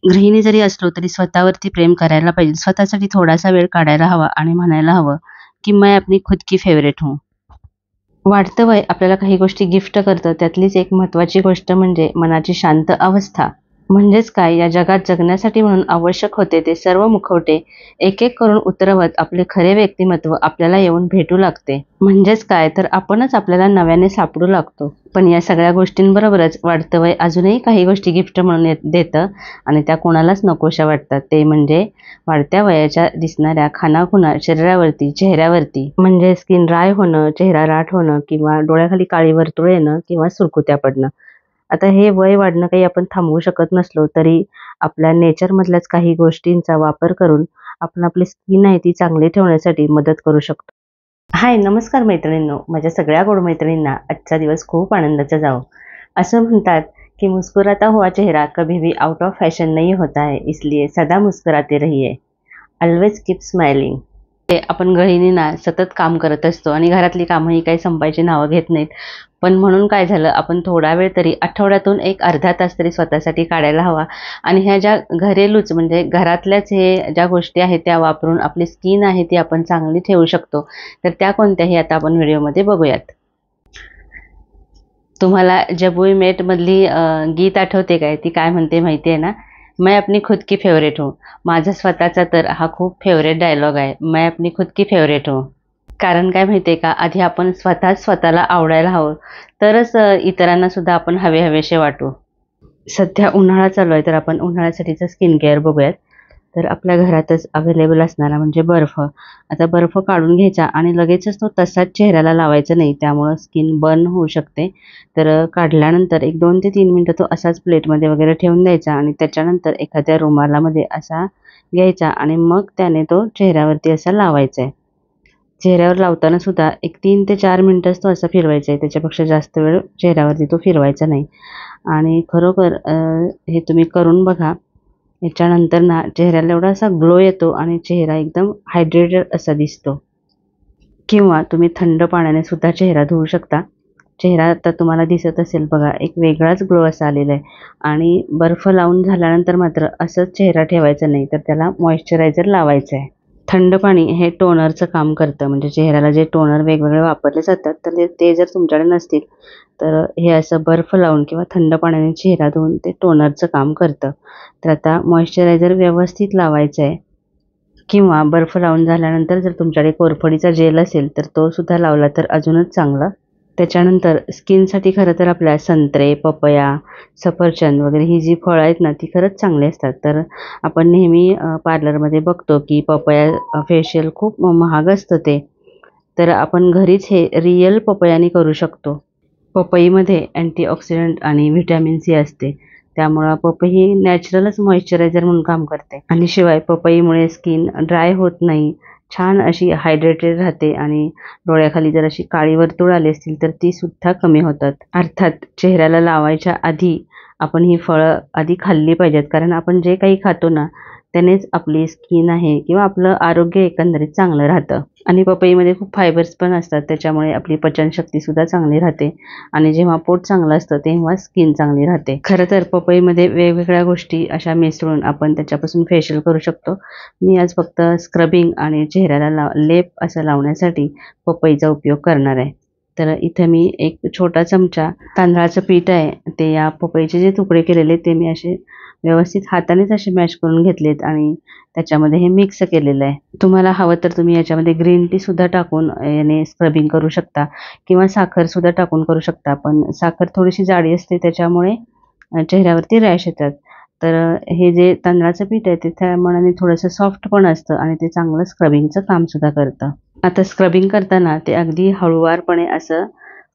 गृहिणी जरी असलो तरी स्वतःवरती प्रेम करायला पाहिजे. स्वतःसाठी थोडासा वेळ काढायला हवा आणि म्हणायला हवं, की मैं अपनी खुद की फेवरेट हूँ. वाढतं वय आपल्याला काही गोष्टी गिफ्ट करतं. त्यातलीच एक महत्त्वाची गोष्ट म्हणजे मनाची शांत अवस्था. म्हणजेच काय, या जगात जगण्यासाठी म्हणून आवश्यक होते ते सर्व मुखवटे एक-एक करून उतरवत आपले खरे व्यक्तिमत्व आपल्याला येऊन भेटू लागते. म्हणजेच काय, तर आपणच आपल्याला नव्याने सापडू लागतो. पण या सगळ्या गोष्टींबरोबरच वाढतं वय अजूनही काही गोष्टी गिफ्ट म्हणून देतं आणि त्या कोणालाच नकोशा वाटतात. ते म्हणजे वाढत्या वयाच्या दिसणाऱ्या खाणाखुणा शरीरावरती, चेहऱ्यावरती. म्हणजे स्किन ड्राय होणं, चेहरा राठ होणं किंवा डोळ्याखाली काळी वर्तुळे येणं किंवा सुरकुत्या पडणं. आता हे वय वाढणं काही आपण थांबवू शकत नसलो तरी आपल्या नेचरमधल्याच काही गोष्टींचा वापर करून आपण आपली स्किन आहे ती चांगली ठेवण्यासाठी मदत करू शकतो. हाय, नमस्कार मैत्रिणींनो. माझ्या सगळ्या गोड मैत्रिणींना आजचा दिवस खूप आनंदाचा जावो. असं म्हणतात की मुस्कुराता हुआ चेहरा कभी भी आउट ऑफ फॅशन नहीं होता है, इसलिए सदा मुस्कुराते रहिए. Always keep smiling. ते आपण गृहिणींना सतत काम करत असतो आणि घरातली कामंही काही संपायची नावं घेत नाहीत. पण म्हणून काय झालं, आपण थोडा वेळ तरी आठवड्यातून एक अर्धा तास तरी स्वतःसाठी काढायला हवा आणि ह्या ज्या घरेलूच म्हणजे घरातल्याच हे ज्या गोष्टी आहेत त्या वापरून आपली स्किन आहे ती आपण चांगली ठेवू शकतो. तर त्या कोणत्याही आता आपण व्हिडिओमध्ये बघूयात. तुम्हाला जब वी मेट मधली गीत आठवते काय? ती काय म्हणते माहिती आहे ना? मैं अपनी खुद की फेवरेट हूँ. माझा स्वतःचा तर हा खूप फेवरेट डायलॉग आहे. मैं अपनी खुद की फेवरेट हूँ. कारण काय माहिती आहे का? आधी आपण स्वतःच स्वतःला आवडायला हवं. तरच इतरांना सुद्धा आपण हवे-हवेसे वाटू. सध्या उन्हाळा चालू आहे, तर आपण उन्हाळ्यासाठीचं स्किन केअर बघूयात. तर आपल्या घरातच अवेलेबल असणारा म्हणजे बर्फ. आता बर्फ काढून घ्यायचा आणि लगेचच तो तसाच चेहऱ्याला लावायचा नाही. त्यामुळं स्किन बर्न होऊ शकते. तर काढल्यानंतर एक 2 ते 3 मिनिटं तो असाच प्लेटमध्ये वगैरे ठेवून द्यायचा आणि त्याच्यानंतर एखाद्या रुमालामध्ये असा घ्यायचा आणि मग त्याने तो चेहऱ्यावरती असा लावायचा आहे. चेहऱ्यावर लावताना सुद्धा एक 3 ते 4 मिनिटंच तो असा फिरवायचा आहे. त्याच्यापेक्षा जास्त वेळ चेहऱ्यावरती तो फिरवायचा नाही. आणि खरोखर हे तुम्ही करून बघा. याच्यानंतर ना चेहऱ्याला एवढा असा ग्लो येतो आणि चेहरा एकदम हायड्रेटेड असा दिसतो. किंवा तुम्ही थंड पाण्याने सुद्धा चेहरा धुवू शकता. चेहरा आता तुम्हाला दिसत असेल बघा, एक वेगळाच ग्लो असा आलेला आहे. आणि बर्फ लावून झाल्यानंतर मात्र असंच चेहरा ठेवायचा नाही, तर त्याला मॉइश्चरायझर लावायचं आहे. थंड पाणी हे टोनरचं काम करतं. म्हणजे चेहऱ्याला जे टोनर वेगवेगळे वापरले जातात, तर ते जर तुमच्याकडे नसतील, तर हे असं बर्फ लावून किंवा थंड पाण्याने चेहरा धुवून ते टोनरचं काम करतं. तर आता मॉइश्चरायझर व्यवस्थित लावायचं आहे. किंवा बर्फ लावून झाल्यानंतर जर तुमच्याकडे कोरफडीचा जेल असेल, तर तो सुद्धा लावला तर अजूनच चांगलं. त्याच्यानंतर स्किनसाठी खरं तर आपल्या संत्रे, पपया, सफरचंद वगैरे ही जी फळं आहेत ना, ती खरंच चांगली असतात. तर आपण नेहमी पार्लरमध्ये बघतो की पपया फेशियल खूप महाग असतं ते. तर आपण घरीच हे रिअल पपयाने करू शकतो. पपईमध्ये अँटीऑक्सिडंट आणि व्हिटॅमिन सी असते. त्यामुळं पपई ही नॅचरलच मॉइश्चरायझर म्हणून काम करते. आणि शिवाय पपईमुळे स्किन ड्राय होत नाही. छान अशी हायड्रेटेड राहते आणि डोळ्याखाली जर अशी काळी वर्तुळ आली असतील तर ती सुद्धा कमी होतात. अर्थात चेहऱ्याला लावायच्या आधी आपण ही फळं आधी खाल्ली पाहिजेत. कारण आपण जे काही खातो ना, त्यानेच आपली स्किन आहे किंवा आपलं आरोग्य एकंदरीत चांगलं राहतं. आणि पपईमध्ये खूप फायबर्स पण असतात. त्याच्यामुळे आपली पचनशक्तीसुद्धा चांगली राहते आणि जेव्हा पोट चांगलं असतं तेव्हा स्किन चांगली राहते. खरं तर पपईमध्ये वेगवेगळ्या गोष्टी अशा मिसळून आपण त्याच्यापासून फेशियल करू शकतो. मी आज फक्त स्क्रबिंग आणि चेहऱ्याला लेप असं लावण्यासाठी पपईचा उपयोग करणार आहे. तर इथं मी एक छोटा चमचा तांदळाचं पीठ आहे, ते या पपईचे जे तुकडे केलेले ते मी असे व्यवस्थित हातानेच असे मॅश करून घेतलेत आणि त्याच्यामध्ये हे मिक्स केलेलं आहे. तुम्हाला हवं तर तुम्ही याच्यामध्ये ग्रीन टीसुद्धा टाकून याने स्क्रबिंग करू शकता किंवा साखरसुद्धा टाकून करू शकता. पण साखर थोडीशी जाडी असते त्याच्यामुळे चेहऱ्यावरती रॅश येतात. तर हे जे तांदळाचं पीठ आहे ते त्या मानाने थोडंसं सॉफ्ट पण असतं आणि ते चांगलं स्क्रबिंगचं कामसुद्धा करतं. आता स्क्रबिंग करताना ते अगदी हळूवारपणे असं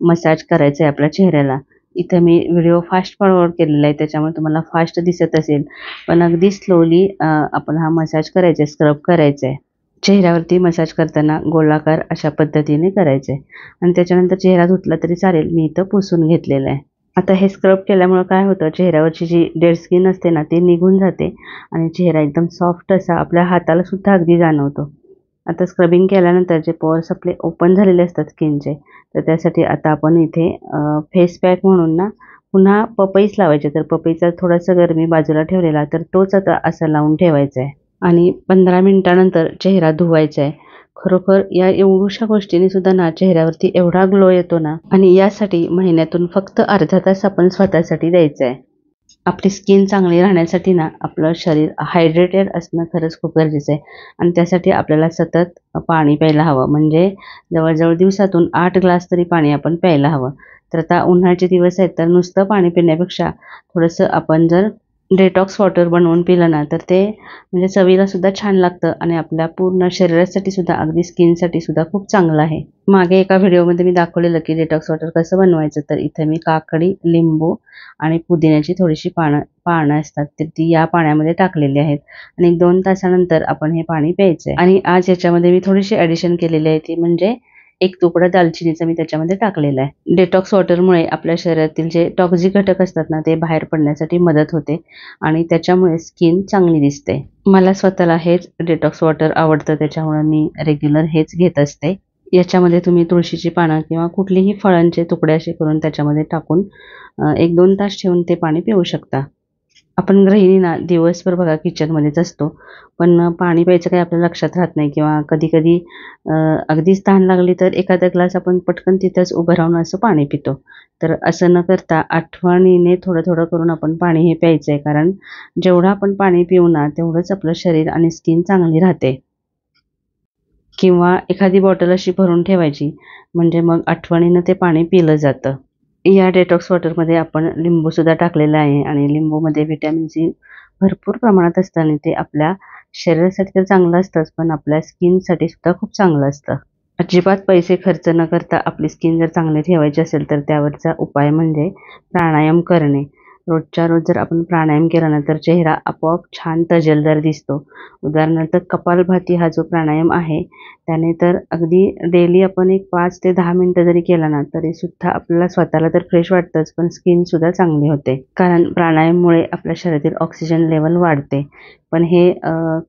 मसाज करायचं आहे आपल्या चेहऱ्याला. इथं मी व्हिडिओ फास्ट फॉरवर्ड केलेला आहे त्याच्यामुळे तुम्हाला फास्ट दिसत असेल. पण अगदी स्लोली आपण हा मसाज करायचा आहे, स्क्रब करायचा आहे. चेहऱ्यावरती मसाज करताना गोलाकार अशा पद्धतीने करायचं आहे आणि त्याच्यानंतर चेहरा धुतला तरी चालेल. मी इथं पुसून घेतलेलं आहे. आता हे स्क्रब केल्यामुळं काय होतं, चेहऱ्यावरची जी डेड स्किन असते ना, ती निघून जाते आणि चेहरा एकदम सॉफ्ट असा आपल्या हाताला सुद्धा अगदी जाणवतो. आता स्क्रबिंग केल्यानंतर जे पोअर्स आपले ओपन झालेले असतात स्किनचे, तर त्यासाठी आता आपण इथे फेस पॅक म्हणून ना पुन्हा पपईच लावायचे, तर पपईचा थोडासा गरमी बाजूला ठेवलेला, तर तोच आता असा लावून ठेवायचा आहे आणि 15 मिनिटानंतर चेहरा धुवायचा आहे. खरोखर या एवढ्याशा गोष्टींनी सुद्धा ना चेहऱ्यावरती एवढा ग्लो येतो ना, आणि यासाठी महिन्यातून फक्त अर्धा तास आपण स्वतःसाठी द्यायचा आहे. आपली स्किन चांगली राहण्यासाठी ना आपलं शरीर हायड्रेटेड असणं खरंच खूप गरजेचं आहे आणि त्यासाठी आपल्याला सतत पाणी प्यायला हवं. म्हणजे जवळजवळ दिवसातून 8 ग्लास तरी पाणी आपण प्यायला हवं. तर आता उन्हाळ्याचे दिवस आहेत, तर नुसतं पाणी पिण्यापेक्षा थोडंसं आपण जर डेटॉक्स वॉटर बनवून पिलं ना, तर ते म्हणजे चवीला सुद्धा छान लागतं आणि आपल्या पूर्ण शरीरासाठी सुद्धा, अगदी स्किनसाठी सुद्धा खूप चांगलं आहे. मागे एका व्हिडिओमध्ये मी दाखवलेलं की डिटॉक्स वॉटर कसं बनवायचं. तर इथे मी काकडी, लिंबू आणि पुदिन्याची थोडीशी पानं असतात, तर ती या पाण्यामध्ये टाकलेली आहेत आणि 1-2 तासानंतर आपण हे पाणी प्यायचं आहे. आणि आज याच्यामध्ये मी थोडीशी ॲडिशन केलेली आहे, ती म्हणजे 1 तुकडा दालचिनीचा मी त्याच्यामध्ये टाकलेला आहे. डिटॉक्स वॉटरमुळे आपल्या शरीरातील जे टॉक्सिक घटक असतात ना, ते बाहेर पडण्यासाठी मदत होते आणि त्याच्यामुळे स्किन चांगली दिसते. मला स्वतःला हेच डिटॉक्स वॉटर आवडतं, त्याच्यामुळे मी रेग्युलर हेच घेत असते. याच्यामध्ये तुम्ही तुळशीची पानं किंवा कुठलीही फळांचे तुकडे असे करून त्याच्यामध्ये टाकून 1-2 तास ठेवून ते पाणी पिऊ शकता. आपण गृहिणी ना दिवसभर बघा किचनमध्येच असतो, पण पाणी प्यायचं काही आपल्या लक्षात राहत नाही किंवा कधी-कधी अगदीच तहान लागली तर एखादा ग्लास आपण पटकन तिथंच उभं राहून असं पाणी पितो. तर असं न करता आठवणीने थोडं-थोडं करून आपण पाणी हे प्यायचं आहे. कारण जेवढं आपण पाणी पिऊ ना, तेवढंच आपलं शरीर आणि स्किन चांगली राहते. किंवा एखादी बॉटल अशी भरून ठेवायची, म्हणजे मग आठवणीनं ते पाणी पिलं जातं. या डेटॉक्स वॉटरमध्ये आपण लिंबूसुद्धा टाकलेलं आहे आणि लिंबूमध्ये व्हिटॅमिन सी भरपूर प्रमाणात असतं आणि ते आपल्या शरीरासाठी तर चांगलं असतंच, पण आपल्या स्किनसाठी सुद्धा खूप चांगलं असतं. अजिबात पैसे खर्च न करता आपली स्किन जर चांगली ठेवायची असेल, तर त्यावरचा उपाय म्हणजे प्राणायाम करणे. रोजच्या रोज जर आपण प्राणायाम केला ना, तर चेहरा आपोआप छान तजेलदार दिसतो. उदाहरणार्थ कपालभाती हा जो प्राणायाम आहे, त्याने तर अगदी डेली आपण एक 5 ते 10 मिनिटं जरी केला ना, तरीसुद्धा आपल्याला स्वतःला तर फ्रेश वाटतंच, पण स्किनसुद्धा चांगली होते. कारण प्राणायाममुळे आपल्या शरीरातील ऑक्सिजन लेव्हल वाढते. पण हे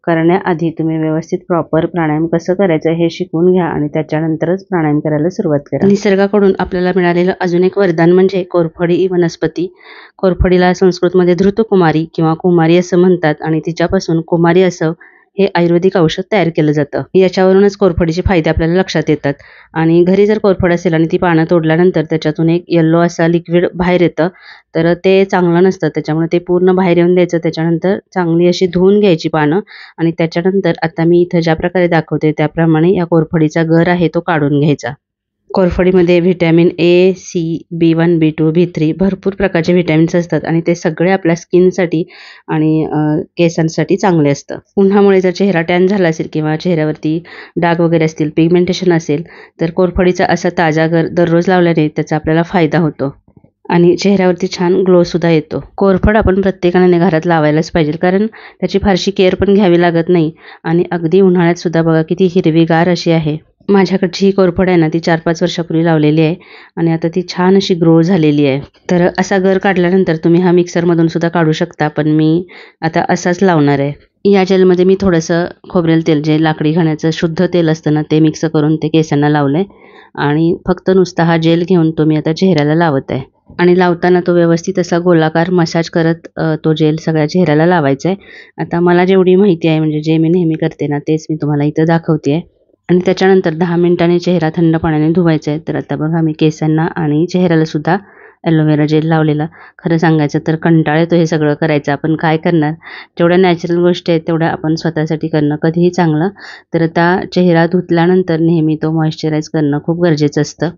करण्याआधी तुम्ही व्यवस्थित प्रॉपर प्राणायाम कसं करायचं हे शिकून घ्या आणि त्याच्यानंतरच प्राणायाम करायला सुरुवात करा. निसर्गाकडून आपल्याला मिळालेलं अजून एक वरदान म्हणजे कोरफडी ही वनस्पती. कोरफडीला संस्कृतमध्ये धृतकुमारी किंवा कुमारी असं म्हणतात आणि तिच्यापासून कुमारी असं हे आयुर्वेदिक औषध तयार केलं जातं. याच्यावरूनच कोरफडीचे फायदे आपल्याला लक्षात येतात. आणि घरी जर कोरफड असेल आणि ती पानं तोडल्यानंतर त्याच्यातून एक येल्लो असा लिक्विड बाहेर येतं, तर ते चांगलं नसतं. त्याच्यामुळे ते पूर्ण बाहेर येऊन द्यायचं. त्याच्यानंतर चांगली अशी धुवून घ्यायची पानं आणि त्याच्यानंतर आता मी इथं ज्या प्रकारे दाखवते त्याप्रमाणे या कोरफडीचा गर आहे तो काढून घ्यायचा. कोरफडीमध्ये vitamin A, C, B1, B2, B3 भरपूर प्रकारचे व्हिटॅमिन्स असतात आणि ते सगळे आपल्या स्किनसाठी आणि केसांसाठी चांगले असतं. उन्हामुळे जर चेहरा टॅन झाला असेल किंवा चेहऱ्यावरती डाग वगैरे असतील, पिगमेंटेशन असेल, तर कोरफडीचा असा ताजा गर दररोज लावल्याने त्याचा आपल्याला फायदा होतो आणि चेहऱ्यावरती छान ग्लोसुद्धा येतो. कोरफड आपण प्रत्येकाने घरात लावायलाच पाहिजे, कारण त्याची फारशी केअर पण घ्यावी लागत नाही आणि अगदी उन्हाळ्यात सुद्धा बघा किती हिरवीगार अशी आहे. माझ्याकडची ही कोरफड आहे ना, ती 4-5 वर्षापूर्वी लावलेली आहे आणि आता ती छान अशी ग्रो झालेली आहे. तर असा गर काढल्यानंतर तुम्ही हा मिक्सरमधून सुद्धा काढू शकता, पण मी आता असाच लावणार आहे. या जेलमध्ये मी थोडंसं खोबरेल तेल, जे लाकडी घाण्याचं शुद्ध तेल असतं ना, ते मिक्स करून ते केसांना लावलं आहे आणि फक्त नुसता हा जेल घेऊन तो मी आता चेहऱ्याला लावत आहे. आणि लावताना तो व्यवस्थित असा गोलाकार मसाज करत तो जेल सगळ्या चेहऱ्याला लावायचा आहे. आता मला जेवढी माहिती आहे, म्हणजे जे मी नेहमी करते ना, तेच मी तुम्हाला इथं दाखवते आहे. आणि त्याच्यानंतर 10 मिनिटांनी चेहरा थंड पाण्याने धुवायचा आहे. तर आता बघा मी केसांना आणि चेहऱ्याला सुद्धा ॲलोवेरा जेल लावलेला. खरं सांगायचं तर कंटाळा येतो हे सगळं करायचं, आपण काय करणार. जेवढ्या नॅचरल गोष्टी आहेत तेवढ्या आपण स्वतःसाठी करणं कधीही चांगलं. तर आता चेहरा धुतल्यानंतर नेहमी तो मॉइश्चराईज करणं खूप गरजेचं असतं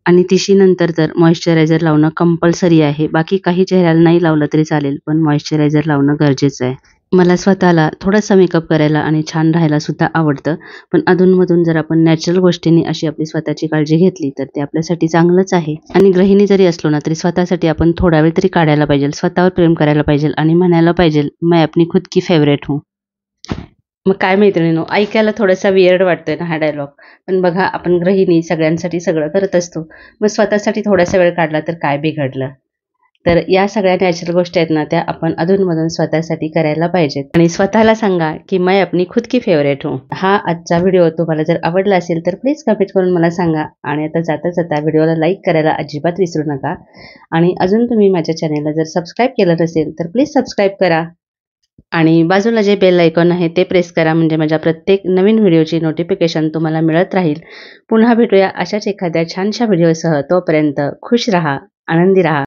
आणि तिशीनंतर तर मॉइश्चरायझर लावणं कंपल्सरी आहे. बाकी काही चेहऱ्याला नाही लावलं तरी चालेल, पण मॉइश्चरायझर लावणं गरजेचं आहे. मला स्वतःला थोडासा मेकअप करायला आणि छान राहायला सुद्धा आवडतं, पण अधूनमधून जर आपण नॅचरल गोष्टींनी अशी आपली स्वतःची काळजी घेतली तर ते आपल्यासाठी चांगलंच आहे. आणि गृहिणी जरी असलो ना, तरी स्वतःसाठी आपण थोडा वेळ तरी काढायला पाहिजे, स्वतःवर प्रेम करायला पाहिजे आणि म्हणायला पाहिजे, मैं अपनी खुद की फेवरेट हूँ. मग काय मैत्रिणींनो, ऐकायला थोडासा वियर्ड वाटतोय ना हा डायलॉग, पण बघा आपण गृहिणी सगळ्यांसाठी सगळं करत असतो, मग स्वतःसाठी थोडासा वेळ काढला तर काय बिघडलं. तर या सगळ्या नॅचरल गोष्टी आहेत ना, त्या आपण अधूनमधून स्वतःसाठी करायला पाहिजेत आणि स्वतःला सांगा की मैं अपनी खुद की फेवरेट हूँ. हा आजचा व्हिडिओ तुम्हाला जर आवडला असेल तर प्लीज कमेंट करून मला सांगा आणि आता जाता जाता व्हिडिओला लाईक करायला अजिबात विसरू नका आणि अजून तुम्ही माझ्या चॅनेलला जर सबस्क्राईब केलं नसेल तर प्लीज सबस्क्राईब करा आणि बाजूला जे बेल आयकॉन आहे ते प्रेस करा, म्हणजे माझ्या प्रत्येक नवीन व्हिडिओची नोटिफिकेशन तुम्हाला मिळत राहील. पुन्हा भेटूया अशाच एखाद्या छानशा व्हिडिओसह. तोपर्यंत खुश रहा, आनंदी रहा.